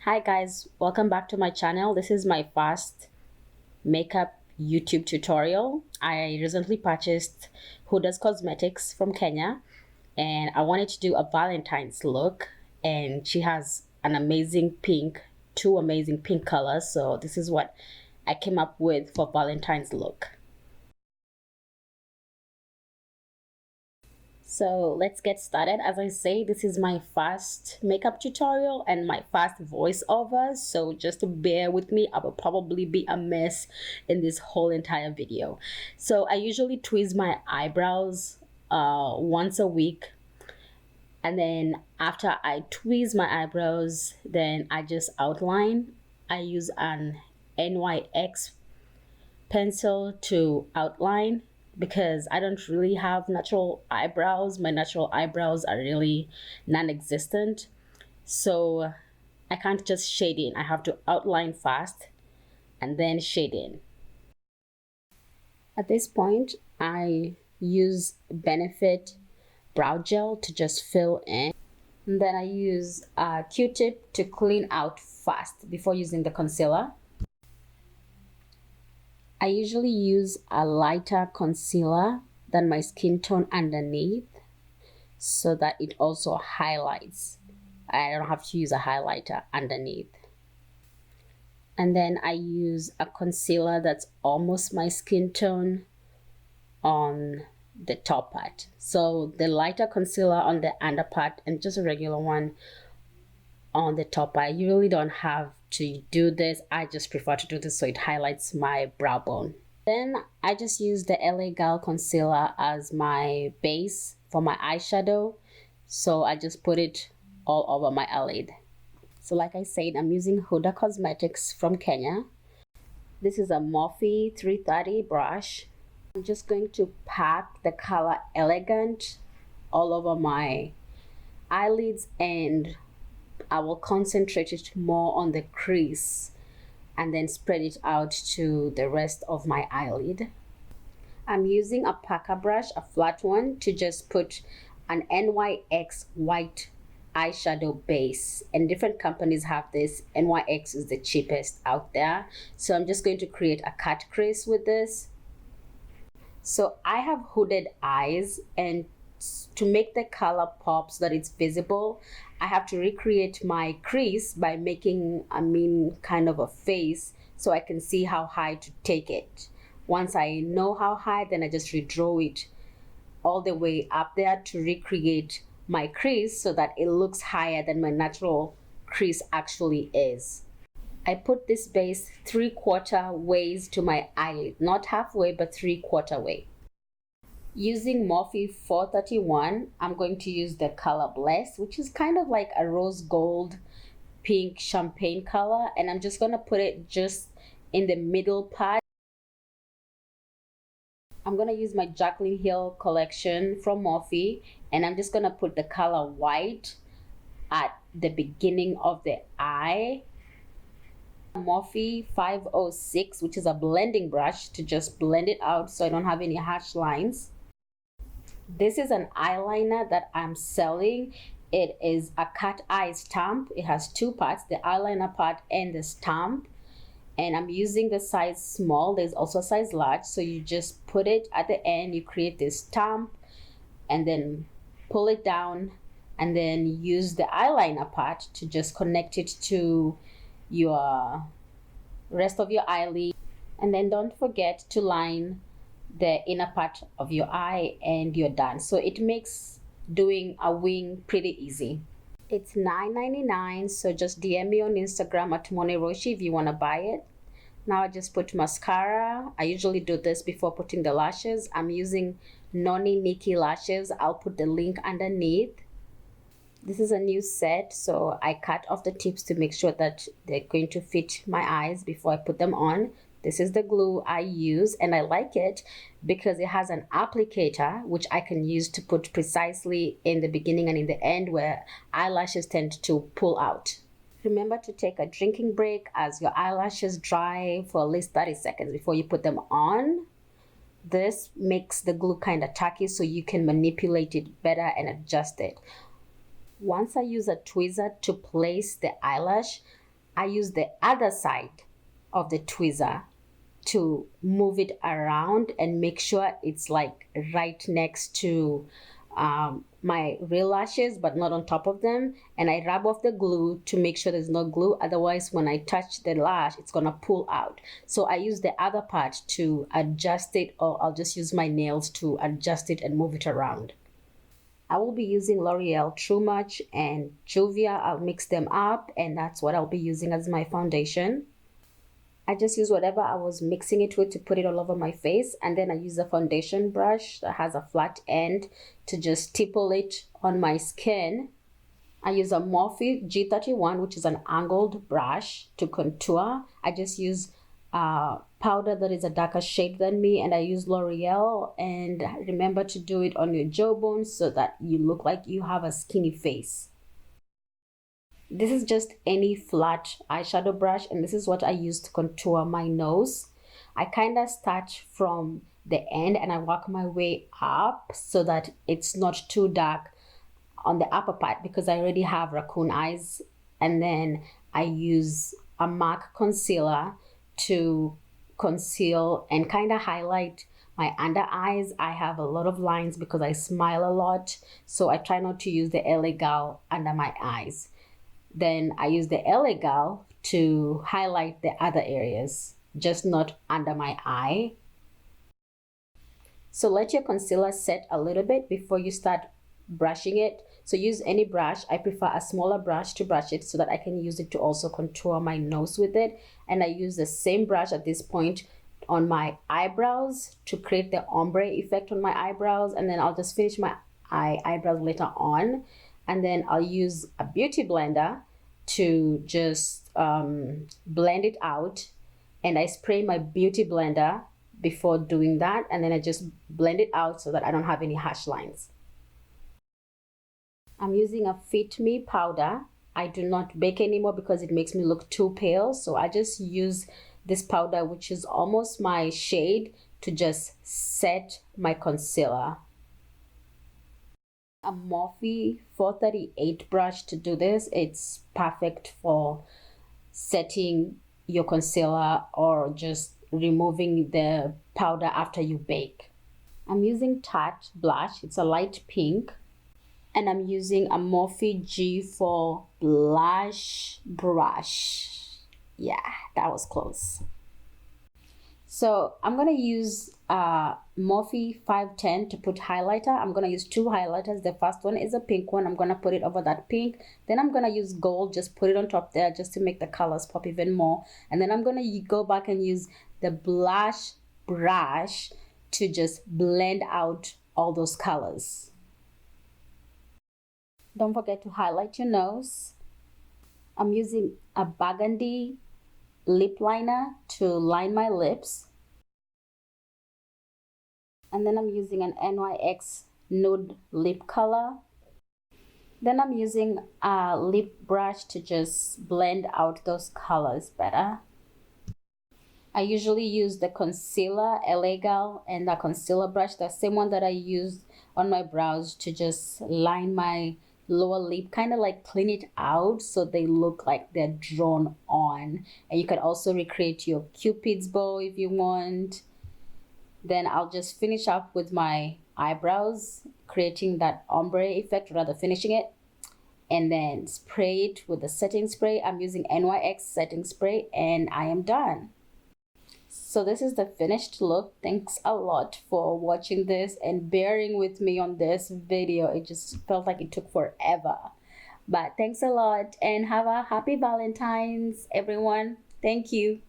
Hi guys, welcome back to my channel. This is my first makeup YouTube tutorial. I recently purchased Huddah's Cosmetics from Kenya and I wanted to do a Valentine's look, and she has an amazing pink, two amazing pink colors, so this is what I came up with for Valentine's look. So let's get started. As I say, this is my first makeup tutorial and my first voiceover, so just bear with me. I will probably be a mess in this whole entire video. So I usually tweeze my eyebrows once a week, and then after I tweeze my eyebrows, then I just outline. I use an NYX pencil to outline because I don't really have natural eyebrows. My natural eyebrows are really non-existent, so I can't just shade in. I have to outline fast and then shade in. At this point, I use Benefit brow gel to just fill in, and then I use a Q-tip to clean out fast before using the concealer. I usually use a lighter concealer than my skin tone underneath so that it also highlights. I don't have to use a highlighter underneath. And then I use a concealer that's almost my skin tone on the top part. So the lighter concealer on the under part and just a regular one on the top part. You really don't have to do this. I just prefer to do this so it highlights my brow bone. Then I just use the LA Girl concealer as my base for my eyeshadow, so I just put it all over my eyelid. So like I said, I'm using Huddah Cosmetics from Kenya. This is a Morphe 330 brush. I'm just going to pack the color Elegant all over my eyelids, and I will concentrate it more on the crease and then spread it out to the rest of my eyelid. I'm using a packer brush, a flat one, to just put an NYX white eyeshadow base, and different companies have this. NYX is the cheapest out there, so I'm just going to create a cut crease with this. So I have hooded eyes, and to make the color pop so that it's visible, I have to recreate my crease by making a mean kind of a face so I can see how high to take it. Once I know how high, then I just redraw it all the way up there to recreate my crease so that it looks higher than my natural crease actually is. I put this base 3/4 ways to my eyelid, not halfway but 3/4 way. Using Morphe 431, I'm going to use the color Bless, which is kind of like a rose gold pink champagne color, and I'm just going to put it just in the middle part. I'm going to use my Jaclyn Hill collection from Morphe, and I'm just going to put the color White at the beginning of the eye. Morphe 506, which is a blending brush, to just blend it out so I don't have any harsh lines. This is an eyeliner that I'm selling. It is a cat eye stamp. It has two parts, the eyeliner part and the stamp. And I'm using the size small. There's also a size large. So you just put it at the end, you create this stamp, and then pull it down, and then use the eyeliner part to just connect it to your rest of your eyelid. And then don't forget to line the inner part of your eye, and you're done. So it makes doing a wing pretty easy. It's $9.99, so just DM me on Instagram at Roshi if you want to buy it. Now I just put mascara. I usually do this before putting the lashes. I'm using Noni Nikki lashes. I'll put the link underneath. This is a new set, so I cut off the tips to make sure that they're going to fit my eyes before I put them on. This is the glue I use, and I like it because it has an applicator which I can use to put precisely in the beginning and in the end where eyelashes tend to pull out. Remember to take a drinking break as your eyelashes dry for at least 30 seconds before you put them on. This makes the glue kind of tacky so you can manipulate it better and adjust it. Once I use a tweezer to place the eyelash, I use the other side of the tweezer to move it around and make sure it's like right next to my real lashes, but not on top of them. And I rub off the glue to make sure there's no glue. Otherwise, when I touch the lash, it's gonna pull out. So I use the other part to adjust it, or I'll just use my nails to adjust it and move it around. I will be using L'Oreal True Match and Juvia. I'll mix them up, and that's what I'll be using as my foundation. I just use whatever I was mixing it with to put it all over my face, and then I use a foundation brush that has a flat end to just stipple it on my skin. I use a Morphe G31, which is an angled brush, to contour. I just use powder that is a darker shade than me, and I use L'Oreal. And remember to do it on your jawbone so that you look like you have a skinny face. This is just any flat eyeshadow brush, and this is what I use to contour my nose. I kind of start from the end and I work my way up so that it's not too dark on the upper part, because I already have raccoon eyes. And then I use a MAC concealer to conceal and kind of highlight my under eyes. I have a lot of lines because I smile a lot, so I try not to use the LA Girl under my eyes. Then I use the LA Girl to highlight the other areas, just not under my eye. So let your concealer set a little bit before you start brushing it. So use any brush. I prefer a smaller brush to brush it so that I can use it to also contour my nose with it. And I use the same brush at this point on my eyebrows to create the ombre effect on my eyebrows. And then I'll just finish my eyebrows later on. And then I'll use a beauty blender to just blend it out. And I spray my beauty blender before doing that. And then I just blend it out so that I don't have any harsh lines. I'm using a Fit Me powder. I do not bake anymore because it makes me look too pale. So I just use this powder, which is almost my shade, to just set my concealer. A Morphe 438 brush to do this. It's perfect for setting your concealer or just removing the powder after you bake. I'm using Tarte blush. It's a light pink. And I'm using a Morphe G4 blush brush. Yeah, that was close. So I'm going to use Morphe 510 to put highlighter. I'm going to use two highlighters. The first one is a pink one. I'm going to put it over that pink. Then I'm going to use gold, just put it on top there just to make the colors pop even more. And then I'm going to go back and use the blush brush to just blend out all those colors. Don't forget to highlight your nose. I'm using a burgundy lip liner to line my lips. And then I'm using an NYX nude lip color. Then I'm using a lip brush to just blend out those colors better. I usually use the concealer, LA Girl, and the concealer brush, the same one that I used on my brows, to just line my lower lip, kind of like clean it out so they look like they're drawn on. And you can also recreate your Cupid's bow if you want. Then I'll just finish up with my eyebrows, creating that ombre effect, rather finishing it, and then spray it with the setting spray. I'm using NYX setting spray, and I am done. So this is the finished look. Thanks a lot for watching this and bearing with me on this video. It just felt like it took forever. But thanks a lot, and have a happy Valentine's, everyone. Thank you.